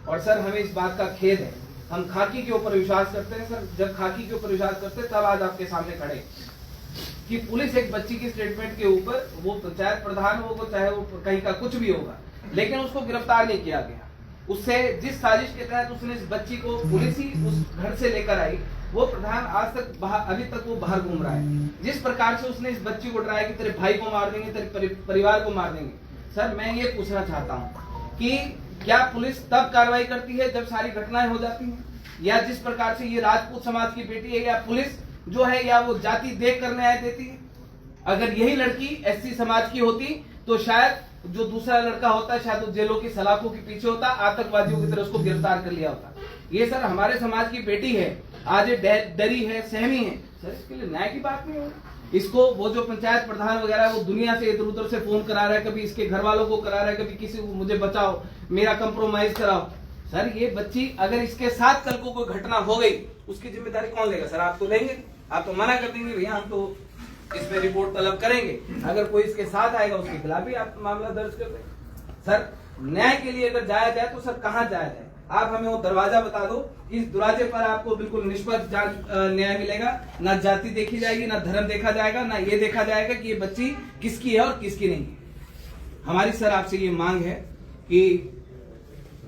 और सर हमें इस बात का खेद है, हम खाकी के ऊपर विश्वास करते हैं सर, जब खाकी के ऊपर विश्वास करते हैं तब आज आपके सामने खड़े कि पुलिस एक बच्ची की स्टेटमेंट के ऊपर, वो पंचायत प्रधान होगा चाहे वो कहीं का कुछ भी होगा, लेकिन उसको गिरफ्तार नहीं किया गया। उससे जिस साजिश के तहत उसने इस बच्ची को पुलिस ही उस घर से लेकर आई, वो प्रधान आज तक अभी तक वो बाहर घूम रहा है। जिस प्रकार से उसने इस बच्ची को डराया कि तेरे भाई को मार देंगे, तेरे परिवार को मार देंगे, सर मैं ये पूछना चाहता हूँ कि क्या पुलिस तब कार्रवाई करती है जब सारी घटनाएं हो जाती हैं, या जिस प्रकार से ये राजपूत समाज की बेटी है, या पुलिस जो है या वो जाति देख कर न्याय देती है? अगर यही लड़की एससी समाज की होती तो शायद जो दूसरा लड़का होता है शायद वो जेलों की सलाखों के पीछे होता, आतंकवादियों की तरह उसको गिरफ्तार कर लिया होता। ये सर हमारे समाज की बेटी है, आज डरी है, सहमी है, सर इसके लिए न्याय की बात नहीं होगी। इसको वो जो पंचायत प्रधान वगैरह वो दुनिया से इधर उधर से फोन करा रहा है, कभी इसके घर वालों को करा रहा है, कभी किसी को मुझे बचाओ, मेरा कंप्रोमाइज कराओ। सर ये बच्ची अगर इसके साथ कल को कोई घटना हो गई उसकी जिम्मेदारी कौन लेगा? सर आप तो लेंगे, आप तो मना कर देंगे भैया हम तो इसमें रिपोर्ट तलब करेंगे। अगर कोई इसके साथ आएगा उसके खिलाफ भी आप मामला दर्ज कर देंगे। सर न्याय के लिए अगर जाया जाए तो सर कहाँ जाया जाए? आप हमें वो दरवाजा बता दो, इस दरवाजे पर आपको बिल्कुल निष्पक्ष न्याय मिलेगा, ना जाति देखी जाएगी, ना धर्म देखा जाएगा, ना ये देखा जाएगा कि ये बच्ची किसकी है और किसकी नहीं है। हमारी सर आपसे ये मांग है कि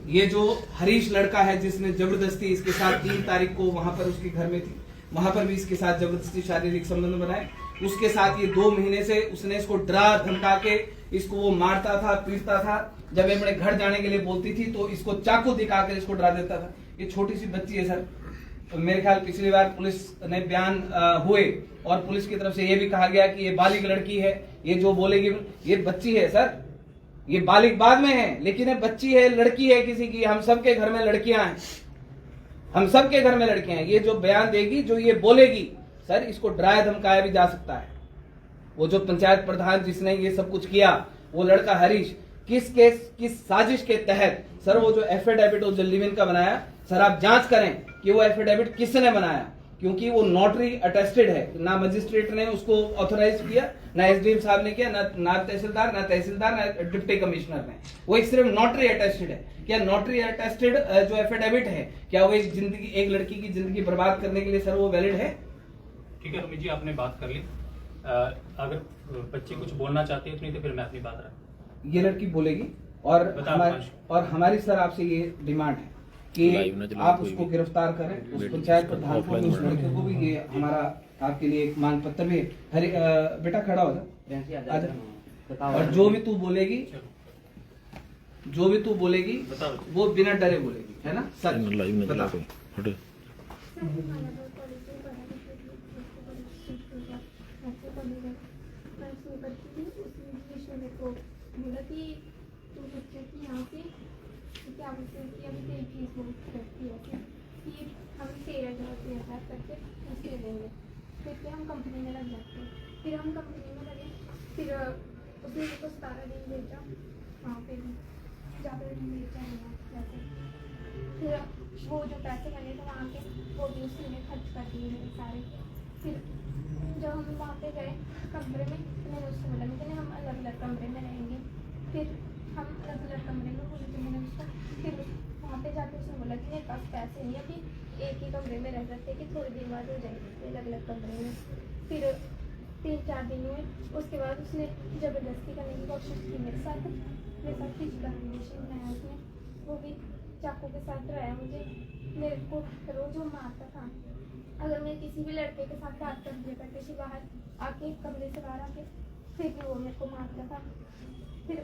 ये जो हरीश लड़का है जिसने जबरदस्ती इसके साथ 3 तारीख को वहां पर उसके घर में थी, वहां पर भी इसके साथ जबरदस्ती शारीरिक संबंध बनाए, उसके साथ ये 2 महीने से उसने इसको डरा धमका के इसको वो मारता था, पीटता था। जब ये अपने घर जाने के लिए बोलती थी तो इसको चाकू दिखाकर इसको डरा देता था। ये छोटी सी बच्ची है सर। तो मेरे ख्याल पिछली बार पुलिस ने बयान हुए और पुलिस की तरफ से ये भी कहा गया कि ये बालिग लड़की है, ये जो बोलेगी, ये बच्ची है सर, ये बालिग बाद में है लेकिन ये बच्ची है, लड़की है किसी की। हम सबके घर में लड़कियां हैं, हम सबके घर में लड़कियां हैं। ये जो बयान देगी, जो ये बोलेगी, सर इसको डराया धमकाया भी जा सकता है। वो जो पंचायत प्रधान जिसने ये सब कुछ किया, वो लड़का हरीश, किस साजिश के तहत सर वो जो एफिडेविट जो लिविन का बनाया, सर आप जांच करें कि वो एफिडेविट किसने बनाया, क्योंकि वो नोटरी अटेस्टेड है। ना मजिस्ट्रेट ने उसको ऑथोराइज किया, ना एसडीएम साहब ने किया, ना तहसीलदार, ना डिप्टी कमिश्नर ने। वो एक सिर्फ नोटरी अटेस्टेड है। क्या नोटरी अटेस्टेड जो एफिडेविट है, क्या वो एक लड़की की जिंदगी बर्बाद करने के लिए सर वो वैलिड है? ठीक है अमित जी, आपने बात कर ली। अगर बच्ची कुछ बोलना चाहती है तो नहीं तो फिर मैं अपनी बात रखूं। ये लड़की बोलेगी और हमारी सर आपसे ये डिमांड है कि आप उसको गिरफ्तार करें, उस पंचायत प्रधान को, उस लड़के को भी। ये हमारा आपके लिए एक मांग पत्र भी है। बेटा खड़ा हो जा, और जो भी तू बोलेगी वो बिना डरे बोलेगी, है ना सर? बता। बोला कि तू बच्चे की यहाँ से क्या बोलते हैं कि अभी तेरी फीस बहुत करती है कि हम 13,000 करके फीस ले लेंगे, फिर हम कंपनी में लग जाते हैं। फिर हम कंपनी में लगे, फिर उसने मेरे को 17 दिन भेजा, वहाँ पे ज़्यादा दिन भेजा नहीं। फिर वो जो पैसे बने थे वहाँ के, वो भी उसने खर्च कर दिए मेरे सारे। फिर जब हम वहाँ पे गए कमरे में, तो मैंने उसको बोला कि हम अलग अलग कमरे में रहेंगे। फिर हम अलग अलग कमरे में बोले तो मैंने उसको, फिर वहाँ पे जाके उसने बोला कि मेरे पास पैसे नहीं है, अभी एक ही कमरे में रह सकते कि थोड़ी देर बाद हो जाएंगे अलग अलग कमरे में। फिर 3-4 दिन हुए, उसके बाद उसने ज़बरदस्ती करने की कोशिश की मेरे साथ फिजिकल रिलेशन बनाया उसने, वो भी चाकू के साथ डराया मुझे। मेरे को रोज वो मारता था। अगर मैं किसी भी लड़के के साथ बात कर दिया करती थी बाहर आके, कमरे से बाहर आके, फिर भी वो मेरे को मारता था। फिर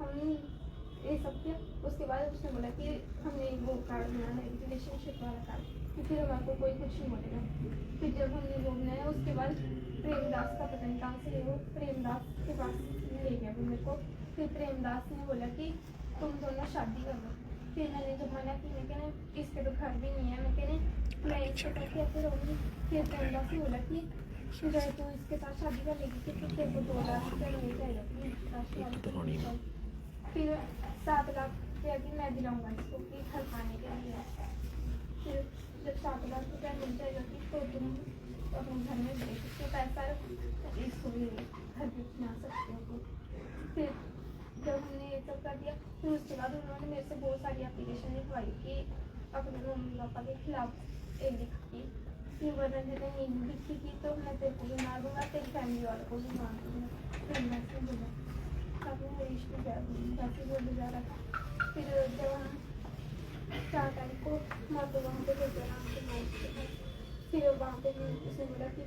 हम ये सब किया। उसके बाद उसने बोला कि हमने वो कार्ड बनाना है, रिलेशनशिप वाला कार्ड, कि फिर हमारे को कोई कुछ नहीं बोलेगा। फिर जब हमने वो बनाया, उसके बाद प्रेमदास का पता नहीं कहाँ से वो प्रेमदास के पास ले गया वो मेरे को। फिर प्रेमदास ने बोला कि तुम दोनों शादी कर लो। फिर मैंने जब मना की, मैं कहने इसके तो घर भी नहीं है, मैं कहने मैं इसके साथ कैसे रहूँगी। फिर प्रेमदास ने बोला कि फिर तू इसके साथ शादी कर लेगी कि फिर तेरे को 2 लाख रुपया मिल जाएगा। फिर 7 लाख रुपया भी मैं दिलाऊँगा इसको कि घर पाने के लिए। फिर जब 7 लाख रुपया मिल जाएगा कि तो तुम अपने घर में दे सकते पैसा, इसको भी घर भी बना सकते हो। फिर जब हमने ये सब कर दिया फिर उसके बाद उन्होंने मेरे से बहुत सारी एप्लीकेशन लिखवाई कि अपने मम्मी पापा के खिलाफ एक लिखी कि वरना नहीं लिखी की तो मैं तेरे को भी मार दूंगा, तेरी फैमिली वालों को भी मार दूंगा। फिर मैं से बोला अपने हरीश में जाके बोले जा रहा था। फिर जब हम 4 तारीख को मातो वहाँ पे गए नाम के नाइट पे, फिर वहाँ पे उसने बोला कि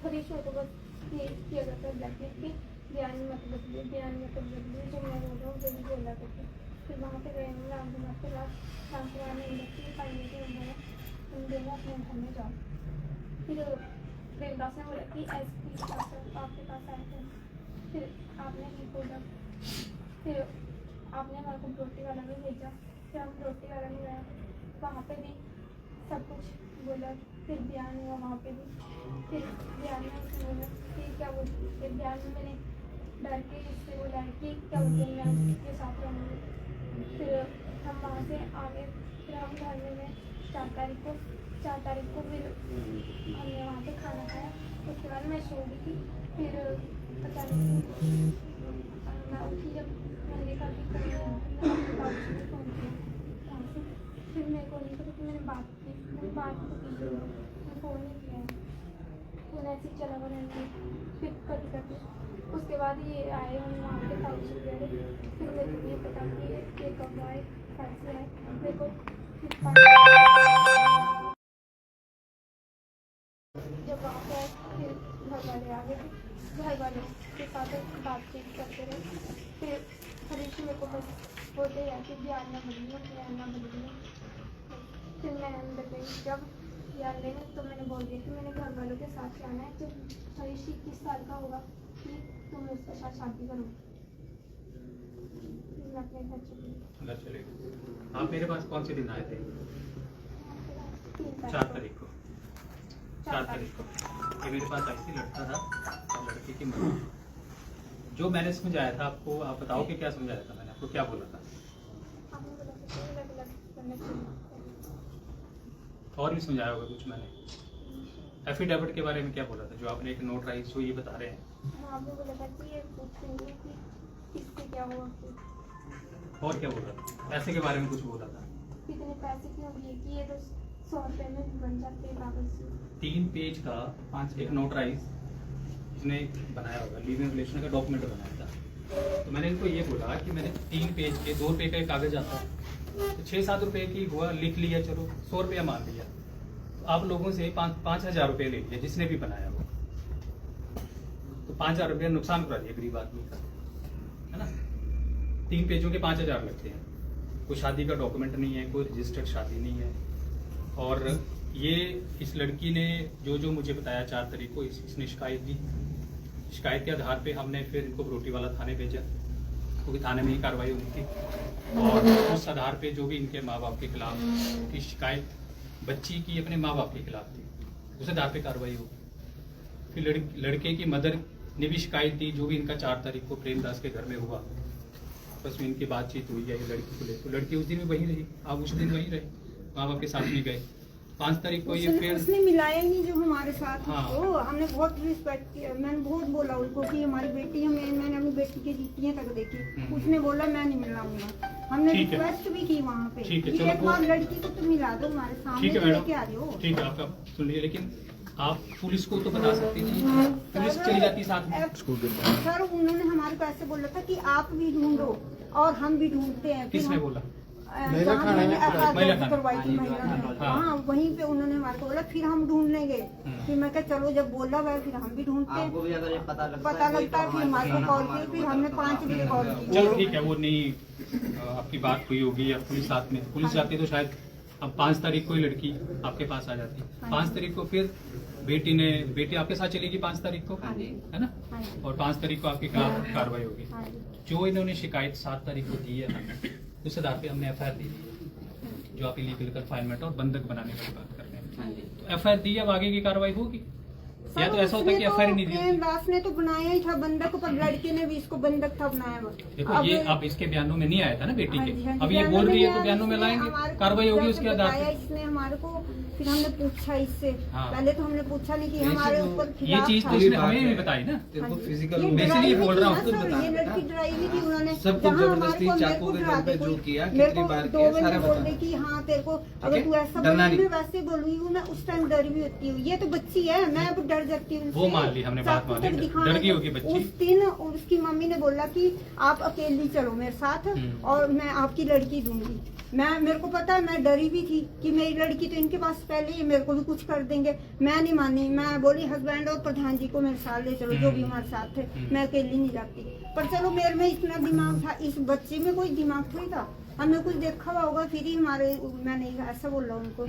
हरीश को तो बस ये किया जाता है ब्लैकलिस्ट की बयान मत बदलिए, बयान मत बदलिए, जो मैं बोल रहा हूँ वो भी बोला करके। फिर वहाँ पे गए राम कुमार के बाद राम कुमार ने इंडस्ट्री पाइने के उन्होंने तुम दोनों अपने घर में जाओ। फिर प्रेमदास ने बोला कि SP आपके पास आए थे, फिर आपने नहीं बोला, फिर आपने हमारे को रोटी वाला में भेजा, फिर हम रोटी वाला में गए, वहाँ पे भी सब कुछ बोला। फिर बयान हुआ वहाँ पे भी, फिर बयान में उसने बोला कि क्या बोलते, फिर बयान में मैंने डर के इससे बोला है कि क्या बोलते हैं मैं उसके साथ रहूँगी। फिर हम वहाँ से आ गए, फिर हम घर में गए 4 तारीख को फिर हमने वहाँ पे खाना खाया। उसके बाद मैं सो गई थी। फिर पता नहीं मैं उठी, जब मैंने देखा कि कोई नहीं, मैं अपने बाबू से फ़ोन किया वहाँ से। फिर मेरे को नहीं पता कि मैंने बात की, मैंने बात तो की, मैं फ़ोन नहीं किया, फ़ोन ऐसे ही चला गया नहीं। फिर कभी कभी उसके बाद ये आए हम वहाँ पे ताऊ से गए। फिर मेरे को ये पता कि ये कब आए, कैसे आए, मेरे को जब वहाँ पे आए फिर घर वाले आ गए थे, घर वालों के साथ बातचीत करते रहे। फिर हरीश मेरे को बस बोलते हैं कि ध्यान ना बदलिए। फिर मैं अंदर गई, जब ध्यान लेने तो मैंने बोल दिया कि मैंने घर वालों के साथ जाना है, तो हरीश 21 साल का होगा कि तुम उसके साथ शादी करो। मैं अपने घर चले गए। आप मेरे पास कौन से दिन आए थे? 4 तारीख को। 4 तारीख को ये मेरे पास आई थी, लड़का था और लड़के की मम्मी। जो मैंने समझाया था आपको, आप बताओ कि क्या समझाया था मैंने आपको, क्या बोला था? और भी समझाया होगा कुछ मैंने। एफिडेविट के बारे में क्या बोला था, जो आपने एक नोटराइज जो ये बता रहे हैं? आपने बोला था कि ये पूछेंगे कि इससे क्या हुआ, और क्या बोला था? पैसे के बारे में कुछ बोला था? कितने पैसे क्यों दिए कि ये तो 100 रुपये में बन जाते हैं कागज से। 3 पेज का एक नोटराइज इसने बनाया होगा, लिविंग रिलेशन का डॉक्यूमेंट बनाया था। तो मैंने इनको ये बोला कि मैंने 3 पेज के 2 रुपये का एक कागज आता है, तो 6-7 रुपये की हुआ, लिख लिया, चलो 100 रुपया मान लिया। तो आप लोगों से 5,000 रुपये ले लिया जिसने भी बनाया वो, तो 5,000 रुपया नुकसान करा दिया गरीब आदमी का, है ना। 3 पेजों के 5,000 लगते हैं। कोई शादी का डॉक्यूमेंट नहीं है, कोई रजिस्टर्ड शादी नहीं है। और ये इस लड़की ने जो मुझे बताया 4 तारीख को इसने शिकायत दी। शिकायत के आधार पे हमने फिर इनको बरोटीवाला थाने भेजा, क्योंकि थाने में ही कार्रवाई होनी थी। और उस आधार पे जो भी इनके माँ बाप के खिलाफ की शिकायत बच्ची की अपने माँ बाप के खिलाफ थी, उस आधार पे कार्रवाई होगी। फिर लड़के की मदर ने भी शिकायत दी, जो भी इनका 4 तारीख को प्रेमदास के घर में हुआ, आपस में इनकी बातचीत हुई है लड़की को लेकर। तो लड़की उस दिन भी वहीं रही, आप उस दिन वहीं रहे, माँ बाप के साथ नहीं गए। 5 तारीख को ये फिर उसने मिलाया ही नहीं जो हमारे साथ। हाँ। तो हमने बहुत रिस्पेक्ट किया, मैंने बहुत बोला उनको कि हमारी बेटी है, मैंने अपनी बेटी की जीतियाँ तक देखी। उसने बोला मैं नहीं मिलाऊंगा। हमने ठीक है। रिक्वेस्ट भी की वहाँ पे, ठीक है, कि चलो एक बार लड़की को तो मिला दो हमारे सामने, ठीक है लेके आ मैडम, जाओ। ठीक है आपका सुन लीजिए, लेकिन आप पुलिस को तो बता सकती थी, पुलिस चली जाती साथ में। सर उन्होंने हमारे को ऐसे बोला था कि आप भी ढूंढो और हम भी ढूंढते हैं। फिर किसने हम- बोला? महिला थाने में महिला थाने। करवाई थी महिला ने। हाँ। हाँ वहीं पे उन्होंने हमारे को बोला, फिर हम ढूंढने गए। फिर मैं कहा चलो जब बोला हुआ है फिर हम भी ढूंढते आपको भी अगर ये हैं। पता लगता पता लगता है, फिर हमारे को कॉल की, फिर हमने 5 बजे कॉल की। चलो ठीक है, वो नहीं आपकी बात हुई होगी या पुलिस साथ में, पुलिस जाती तो शायद अब 5 तारीख को ही लड़की आपके पास आ जाती। 5 तारीख को फिर बेटी आपके साथ चलेगी 5 तारीख को, है ना। और 5 तारीख को आपके खिलाफ कार्रवाई होगी। जो इन्होंने शिकायत 7 तारीख को दी है हमें, उस आधार पे हमने FIR दी है, जो आप इलीगल कन्फाइनमेंट और बंधक बनाने की बात कर रहे हैं। तो FIR दी, अब आगे की कार्रवाई होगी। या तो ऐसा होता है कि एफआईआर नहीं दी होती। प्रेमदास ने तो बनाया ही था बंधक, पर लड़के ने भी इसको बंधक था बनाया हुआ। देखो ये अब इसके बयानों में नहीं आया था ना बेटी हाँ जी, हाँ के, जी, अब ये बयानों बोल रही है में तो बयानों में इसने लाएंगे, हमारे को कार्रवाई होगी उसके आधार बताया पर। इसने हमारे को, फिर हमने पूछा इससे, हाँ। पहले तो हमने पूछा नहीं कि हमारे ऊपर ये खिलाफ चीज था। तो इसने हमें भी बताई ना। तेरे को हाँ जी। फिजिकल ये मैं डराई इसलिए भी बोल थी रहा ना हूँ, सर, ये लड़की डराई भी थी उन्होंने। सब कुछ जहाँ जबरदस्ती हमारे को- चाकू के मेरे को दम पे डरा जो दे किया, मेरे कितनी को बार दो किया, बजे सारा बोल बता। रही कि हाँ तेरे को अगर है? तू ऐसा डरना बोली नहीं। मैं वैसे बोलूंगी वो, मैं उस टाइम डर भी होती हूँ। ये तो बच्ची है, मैं अब डर जाती हूँ वो उससे। मान ली हमने, बात चाकू मान ली, तक दिखाने डर गई को। होगी बच्ची। उस दिन उसकी मम्मी ने बोला कि आप अकेली चलो मेरे साथ और मैं आपकी लड़की दूंगी। मेरे को पता है, मैं डरी भी थी कि मेरी लड़की तो इनके पास पहले ही, मेरे को भी कुछ कर देंगे। मैं नहीं मानी, मैं बोली हस्बैंड और प्रधान जी को मेरे साथ ले चलो, जो भी हमारे साथ थे, मैं अकेली नहीं जाती। पर चलो मेरे में इतना दिमाग था, इस बच्चे में कोई दिमाग थोड़ी था। हमने कुछ देखा हुआ होगा फिर ही हमारे, मैंने ऐसा बोला उनको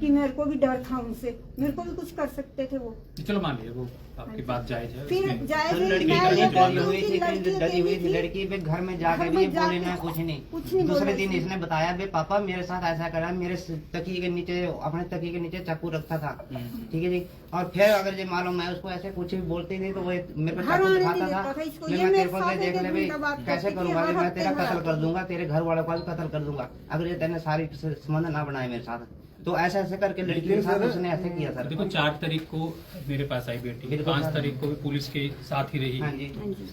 कि मेरे को भी डर था उनसे, मेरे को भी कुछ कर सकते थे वो। चलो मान लिया वो आपकी बात जायज है। फिर उसमें- जाए लड़की मैं डरी ये डरी बोलती हूँ हुई कि थी, लड़की डरी हुई थी अकेली थी। लड़की पे घर में जाके घर भी में ये बोले जाके ना कुछ नहीं। बोला दूसरे दिन इसने। इसने बताया बे पापा मेरे साथ ऐसा करा, मेरे तकिए के नीचे, अपने तकिए के नीचे चाकू रखता था। ठीक है जी। और फिर अगर ये मालूम मैं उसको ऐसे कुछ भी बोलती थी तो वो मेरे को घर चाकू आने नहीं दिखाता देता था। था इसको। मैं ये मेरे तेरे को साथ देख एक ले भाई घंटा बात कैसे करती थी, करूंगा, हर मैं हफ्ते तेरा घर कत्ल कर आती। दूंगा, तेरे घर वालों का भी कत्ल कर दूंगा अगर ये तेने सारी संबंध ना बनाए मेरे साथ। तो ऐसे ऐसे करके लड़की के साथ उसने ऐसे किया सर। देखो 4 तारीख को मेरे पास आई बेटी, बिल्कुल 5 सर। तारीख को भी पुलिस के साथ ही रही। हाँ जी हाँ जी।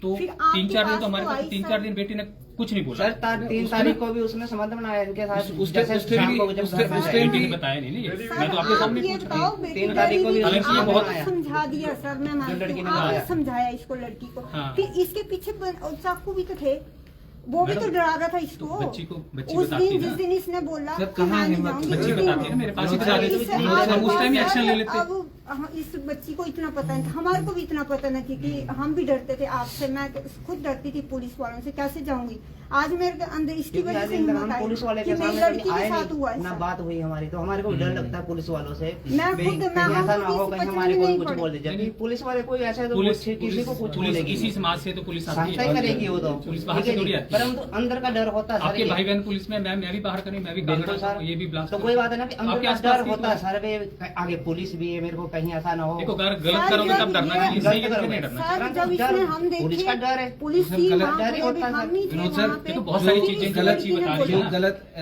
तो फिर आपके 3-4 दिन पास तो हमारे तो पास, आई 3-4 सर। दिन बेटी ने कुछ नहीं बोला। सर 3 तारीख को भी उसने संबंध बनाया इनके साथ। उसके जैसे उसके शाम भी- को जब उसके- घर में उसके आए। भी- बेटी ने बताया नहीं ना ये, सर, मैं तो आपके आप सामने ये पूछ रही बताओ, हूँ। बेटी 3 तारीख को भी डरी हालांकि ये आपने बहुत- समझा दिया सर, मैं मानती लड़की हूँ, ने आपने बताया। समझाया इसको लड़की को। हाँ। फिर इसके पीछे और चाकू भी तो थे, वो भी तो मैडम, डरा रहा था इसको। तो बच्ची उस बताती दिन ना। जिस दिन इसने बोला सर, कि कहाँ मैं नहीं हिम्मत? जाऊंगी, बच्ची उस दिन- बताती है ना, मेरे पास ही बता देती इससे थी। आप हम उस टाइम ही बात एक्शन ले करें, लेते। अब इस बच्ची को इतना पता नहीं था, हमारे को भी इतना पता नहीं थी कि हम भी डरते थे आपसे। मैं खुद डरती थी पुलिस वालों से, कैसे जाऊंगी। आज मेरे अंदर इसकी क्योंकि वजह आज से अंदर हिम्मत हम आई पुलिस वाले कि के मेरी सामने लड़की कभी के आए साथ हुआ नहीं, ना ऐसा। बात हुई हमारी, तो हमारे को भी डर लगता है पुलिस वालों से। मैं भाई, खुद- मैं कहीं ऐसा हम ना हो किसी कहीं बच्चे हमारे में को नहीं कुछ पड़े। बोल दे। जबकि पुलिस वाले कोई ऐसा तो पुलिस किसी को कुछ पुलिस बोलेगी किसी समाज से तो पुलिस आती सहायता ही करेगी वो तो। पुलिस बाहर ठीक है से थोड़ी जी। आती पर है। हम तो अंदर का डर होता है सर आपके ये। भाई बहन पुलिस में, मैं भी बाहर करें, मैं भी बिल्कुल कागज सर। ये भी ब्लास्ट तो कोई बात है ना कि अंदर आपके का आसपास डर भी होता है सर वे, आगे पुलिस भी है, मेरे को कहीं ऐसा ना हो। देखो अगर गलत सर, करोगे तब ये- डरना ये- चाहिए, सही गलत करोगे नहीं करोगे। डरना सर चाहिए। जब डर- इसमें हम देखे पुलिस का डर है। पुलिस सब थी गलत- वहाँ डर ही पे, होता है हम सर। नहीं थे विनोद सर, वहाँ पे। देखो बहुत सारी फिर चीजें इस गलत लड़की चीज ने बता रही जो है ना। गलत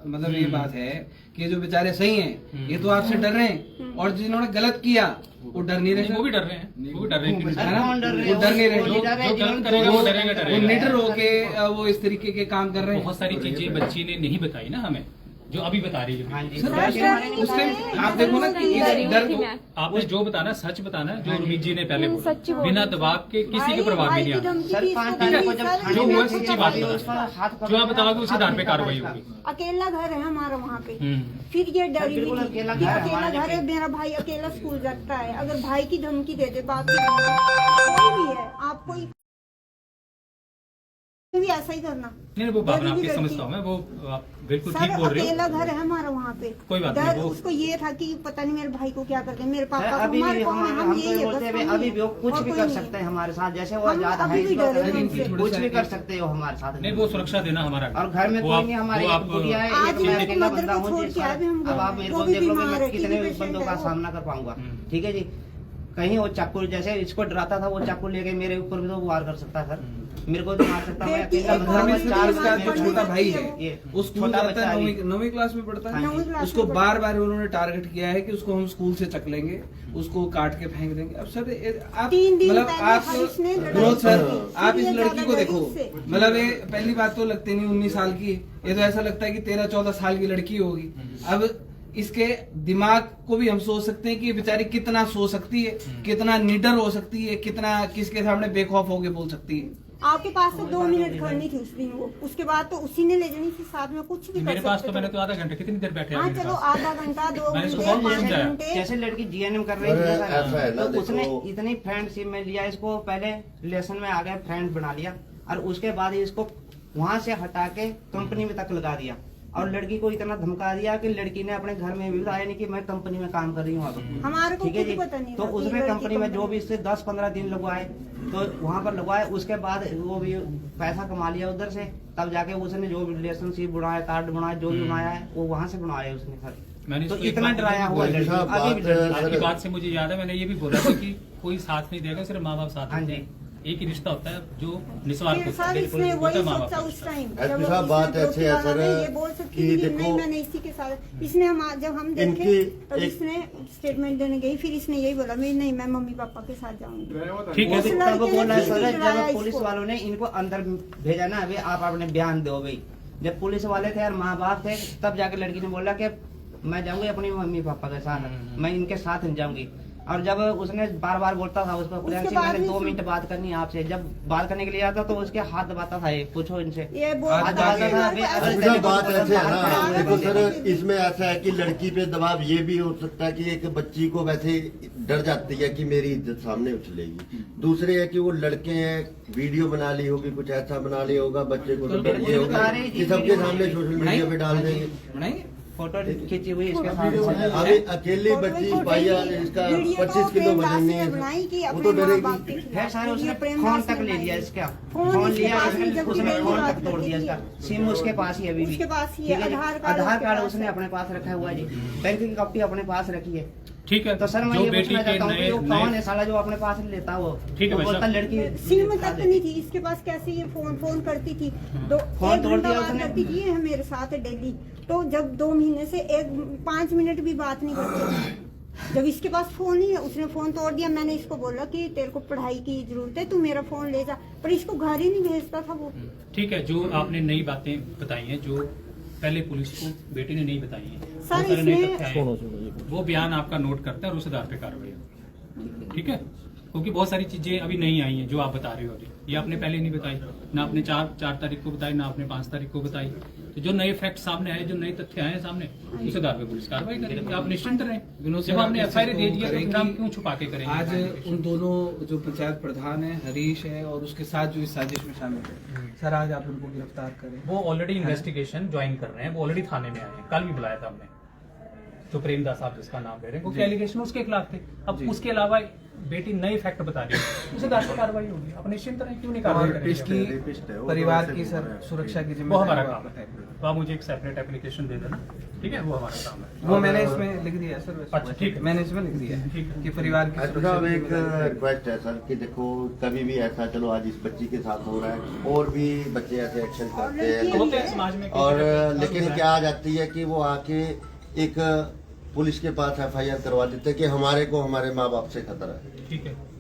मतलब ये बात है कि जो बेचारे सही हैं ये तो आपसे डर रहे हैं, और जिन्होंने गलत किया वो डर नहीं रहे। वो भी डर रहे हैं, वो भी डर रहे हैं। सर कौन डर रहे वो डर नहीं रहे। वो जो नहीं डर रहे, गलत जिन्होंने- करेगा वो डरेगा वो डरेगा। निडर होके वो इस तरीके के काम कर रहे हैं। बहुत सारी चीजें बच्ची ने नहीं बताई ना हमें, जो अभी बता रही है। हाँ जी सर, डर के मारे नहीं उस बता टाइम रहे। आप देखो ना कि ये डर आपने जो बताना सच बताना, जो उर्मित जी ने पहले सच बोला, बोल बिना रही दबाव के किसी के प्रभाव में नहीं आना। सर 5 तारीख को जब थाने जो में हुआ थी, सच्ची जब बात अभी है। उसका हाथ पकड़ जो आप लिया, बताओगे उसी हाथ आधार पे निकाला कार्रवाई इसका। होगी। अकेला घर है हमारा वहाँ पे। हम्म। फिर ये डरी बिल्कुल हुई थी अकेला कि घर है अकेला हमारे घर है, पे। मेरा भाई अकेला स्कूल जाता है, अगर भाई की धमकी दे दे बाप की धमकी, कोई भी है आप कोई भी ऐसा ही करना। नहीं वो भावना डरी हुई आपकी लड़की। समझता हूँ मैं, वो आप बिल्कुल सर ठीक बोल रहे अकेला हो। घर है हमारा वहाँ पे। कोई बात नहीं, डर वो- उसको ये था कि पता नहीं मेरे भाई को क्या करते, मेरे सर, पापा को अभी हमारे भी कौन है, हम यही तो है, बोलते बस हैं हम अभी ही भी वो हैं, कुछ और भी कोई कर नहीं सकते है। हैं हमारे साथ, जैसे वो हम आजाद अभी है भी इसको डरे कहीं हैं भी उनसे। कुछ भी कर सकते हो हमारे साथ। नहीं वो सुरक्षा देना हमारा। और घर में वो कोई आप- नहीं, हमारे वो एक आप- गुड़िया है, आज एक भी मैं एक अकेला मदर बंदा को हूँ छोड़ जी के आए भी हम सर। अब आप घर मेरे में। को वो भी देख लो बीमार मैं है, कितने टीबी बंदों पेशेंट का है वो। सामना कर पाऊंगा। हम्म। ठीक है जी। कहीं वो चाकू जैसे इसको डराता था, वो चाकू लेके मेरे ऊपर भी तो वार कर सकता है सर। मेरे को भी मार सकता है, मैं बेटी अकेला एक बंदा घर हूँ, में और चार इसका साल जो मेरे छोटा को- भाई है ये वो स्कूल छोटा जाता बच्चा है, है। नौवीं क्लास में पढ़ता है। नौवीं क्लास उसको में बार बार उन्होंने टारगेट किया है कि उसको हम स्कूल से चक लेंगे, उसको काट के फेंक देंगे। अब सर आप 3 दिन मतलब पहले आप हरीश ने लड़ाई विनोद सर की। आप इस ये लड़की ज्यादा को डरी देखो, उससे। मतलब ये पहली बात तो लगती नहीं 19 साल की, ये तो ऐसा लगता है कि 13-14 साल की लड़की होगी। अब इसके दिमाग को भी हम सोच सकते हैं कि ये बेचारी कितना सो सकती है, कितना निडर हो सकती है, कितना किसके सामने बेखौफ होके बोल सकती है। आपके पास तो 2 मिनट खड़नी थी उस दिन वो, उसके बाद तो उसी ने ले जानी थी साथ में, कुछ भी कर मेरे पास सकते तो थे। मैंने तो आधा घंटे, कितनी देर बैठे आप हाँ मेरे चलो पास? आधा घंटा 2 मैंने इसको घंटे बहुत 5 समझाया। घंटे। जैसे लड़की जीएनएम कर रही अरे थी ऐसा है ना, तो उसने देखो। इतनी फ्रेंडशिप में लिया इसको, पहले रिलेशन में आ गया, फ्रेंड बना लिया, और उसके बाद ही इसको वहां से हटा के कंपनी में तक लगा दिया, और लड़की को इतना धमका दिया कि लड़की ने अपने घर में भी बताया नहीं कि मैं कंपनी में काम कर रही हूँ अब। हमारे को ठीक है कुछ जी। पता नहीं तो था कि उसने लड़की कंपनी में जो भी इससे 10-15 दिन लगवाए, तो वहां पर लगवाए, उसके बाद वो भी पैसा कमा लिया उधर से, तब जाके उसने जो भी रिलेशनशिप बनाया, कार्ड बनाया, जो भी बनाया है वो वहां से बनाया उसने सर। मैंने तो इसको एक इतना बात डराया हुआ बोली। लड़की साहब, अभी भी बात- डरती आपकी है। बात से मुझे याद है, मैंने ये भी बोला था कि कोई साथ नहीं देगा, सिर्फ माँ बाप साथ हाँ होते जी। हैं। एक ही रिश्ता होता है जो निस्वार्थ फिर होता सर है, इसने होता वही है माँ सोचा बाप उस टाइम एसपी जब साहब, इसने बात ऐसे है दोस्ती वाला सर में ये बोल सकती कि थी कि देखो, नहीं मैंने इसी के साथ इसने जब हम देखे इनकी तब एक- इसने स्टेटमेंट देने गई, फिर इसने यही बोला नहीं मैं मम्मी पापा के साथ जाऊंगी। ठीक वो है। भी उस तब लड़के ने बोला फिर सर भी डराया जब पुलिस इसको। वालों ने इनको अंदर भेजा ना, अभी आप अपने बयान दो भाई। जब पुलिस वाले थे और माँ बाप थे, तब जाके लड़की ने बोला कि मैं जाऊंगी अपनी मम्मी पापा के साथ, मैं इनके साथ नहीं जाऊंगी। और जब उसने बार बार बोलता था उसको उसके बाद मैंने भी 2 मिनट बात करनी है आपसे, जब बात करने के लिए आता तो उसके हाथ दबाता था, ये पूछो इनसे ये बोल हाथ दबाता था, अभी एसपी साहब, बात ऐसे है ना, हाँ, देखो सर हाँ, इसमें ऐसा है कि लड़की पे दबाव ये भी हो सकता है कि एक बच्ची को वैसे डर जाती है कि मेरी इज्जत सामने उछलेगी। दूसरे है कि वो लड़के हैं, वीडियो बना ली होगी, कुछ ऐसा बना लिया होगा, बच्चे को तो डर ये होगा कि सबके सामने सोशल मीडिया पे डाल देंगे। फोटो खींची हुई इसके साथ अभी अकेली बच्ची पाया, इसका 25 किलो वजन नहीं है, वो तो डरेगी। है सर, उसने फोन तक ले लिया इसका, फोन लिया उसने फोन तक तोड़ दिया इसका, सिम उसके पास ही अभी भी, उसके पास ही है, ठीक है जी? आधार कार्ड आधार उसके कार्ड पास उसने है। अपने पास रखा हुआ है जी, बैंक की कॉपी अपने पास रखी है। ठीक है। तो सर मैं जो ये बेटी पूछना के चाहता हूँ कि वो कौन है नए साला जो अपने पास लेता वो, ठीक है वो भाई बोलता साहब। लड़की सिम तक नहीं थी इसके पास, कैसे ये फोन करती थी, फोन एक तोड़ घंटा दिया बात उसने। करती थी ये मेरे साथ डेली। तो जब 2 महीने से 5 मिनट भी बात नहीं करती, जब इसके पास फोन ही है उसने फोन तोड़ दिया। मैंने इसको बोला कि तेरे को पढ़ाई की जरूरत है, तू मेरा फोन ले जा, पर इसको घर ही नहीं भेजता था वो। ठीक है। जो आपने नई बातें बताई हैं, जो पहले पुलिस को बेटी ने नहीं बताई हैं, सर, बहुत सारे नए इसमें- तथ्य आए हैं। वो बयान आपका नोट करते हैं और उस आधार पे कार्रवाई होगी। ठीक है, क्योंकि बहुत सारी चीजें अभी नहीं आई हैं जो आप बता रहे हो अभी, ये आपने पहले नहीं बताई, ना आपने 4 तारीख को बताई, ना आपने 5 तारीख को बताई। तो जो नए फैक्ट सामने आए, जो नए तथ्य आए सामने, उस आधार पे पुलिस कार्रवाई करेगी। आप निश्चिंत रहें। जब हमने एफआईआर दे दिया तो फिर हम क्यों छुपा के करेंगे? आज उन दोनों जो पंचायत प्रधान है, हरीश है, और उसके साथ जो इस साजिश में शामिल है, सर आज आप उनको गिरफ्तार करें। वो ऑलरेडी इन्वेस्टिगेशन ज्वाइन कर रहे हैं, वो ऑलरेडी थाने में आए हैं, कल भी बुलाया था हमने। जो प्रेमदास साहब जिसका नाम ले रहे हैं, क्योंकि एलिगेशन उसके खिलाफ थे। अब जी। उसके अलावा बेटी नए फैक्ट बता रही है, उसे आधार पर कार्रवाई होगी। आप निश्चिंत रहें, क्यों नहीं कार्रवाई और करेंगे? इसकी परिवार की सर सुरक्षा की वो हमारा जिम्मेदारी काम है। तो आप मुझे एक सेपरेट एप्लीकेशन दे देना, ठीक है? वो हमारा काम है। वो मैंने इसमें लिख दिया है सर। अच्छा, ठीक है। मैंने इसमें लिख दिया है ठीक है। कि परिवार की एसपी सुरक्षा साहब, की एक जिम्मेदारी- रिक्वेस्ट है सर कि देखो कभी भी ऐसा, चलो आज इस बच्ची के साथ हो रहा है और भी बच्चे ऐसे एक्शन करते हैं, होते हैं समाज में। और लेकिन क्या आ जाती है कि वो आके एक पुलिस के पास एफआईआर करवा देते हैं कि हमारे को हमारे माँ बाप से खतरा है। ठीक है।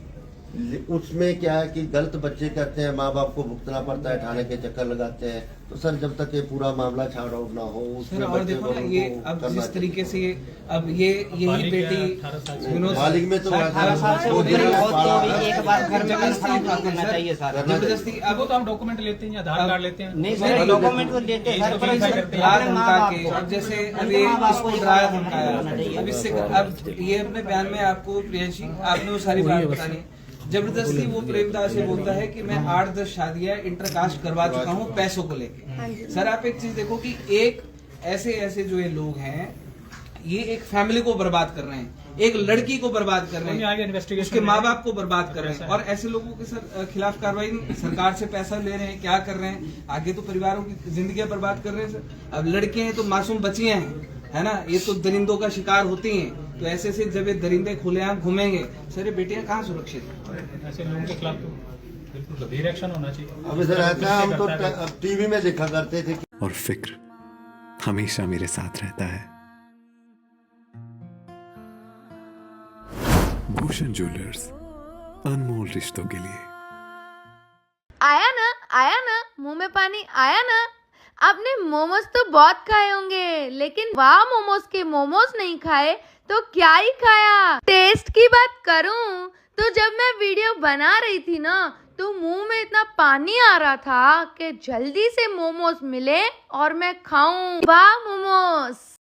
उसमें क्या है कि गलत बच्चे करते हैं, माँ बाप को भुगतना पड़ता है, थाने के चक्कर लगाते हैं। तो सर जब तक ये पूरा मामला छाड़ आउट ना हो, सर उसमें और बच्चे देखो को ना, ये उनको अब करना जिस तरीके से चाहिए। अब ये यही बालिग है, बेटी 18 साल से। विनोद बालिग में तो सर, वैसा 18 साल से वो ऊपर दिन ही में बहुत पाला- तो एक बार घर में जबरदस्ती कंफर्म करना सर, चाहिए सर। जबरदस्ती अब वो तो हम डॉक्यूमेंट लेते हैं, आधार कार्ड लेते हैं। नहीं सर, डॉक्यूमेंट तो लेते हैं सर, पर इसको इसको डरा अपने माँ धमका बाप के, को- अब जैसे अब उनके ये माँ बाप इसको को डराया ये धमकाया, करना चाहिए। अब इससे अब ये अपने बयान में आपको प्रियंशी आपने वो सारी बात बतानी। जबरदस्ती वो प्रेमदास से बोलता है कि मैं 8-10 शादियां इंटरकास्ट करवा चुका हूँ पैसों को लेके। हाँ जी। सर आप एक चीज देखो कि एक ऐसे जो ये लोग हैं, ये एक फैमिली को बर्बाद कर रहे हैं, एक लड़की को बर्बाद कर रहे उन्हें हैं, आगे इन्वेस्टिगेशन उसके में- माँ बाप को बर्बाद कर रहे ऐसा हैं, है। और ऐसे लोगों के सर खिलाफ कार्रवाई सरकार से पैसा ले रहे हैं, क्या कर रहे हैं, आगे तो परिवारों की जिंदगियां बर्बाद कर रहे हैं सर। अब लड़के हैं तो मासूम बच्चियां हैं, है ना, ये तो दरिंदों का शिकार होती हैं। तो ऐसे से जब ये दरिंदे खुलेआम घूमेंगे, सर ये बेटियां कहाँ सुरक्षित हैं? ऐसे लोगों के खिलाफ तो बिल्कुल गंभीर एक्शन होना चाहिए। अभी सर ऐसा हम तो करता है। टीवी में देखा करते थे। और फिक्र हमेशा मेरे साथ रहता है। भूषण ज्वेलर्स, अनमोल रिश्तों के लिए। आया ना मुंह में पानी आया ना। आपने मोमोज तो बहुत खाए होंगे, लेकिन वाह मोमोज के मोमोज नहीं खाए तो क्या ही खाया। टेस्ट की बात करूं तो जब मैं वीडियो बना रही थी ना, तो मुंह में इतना पानी आ रहा था कि जल्दी से मोमोज मिले और मैं खाऊं। वाह मोमोज।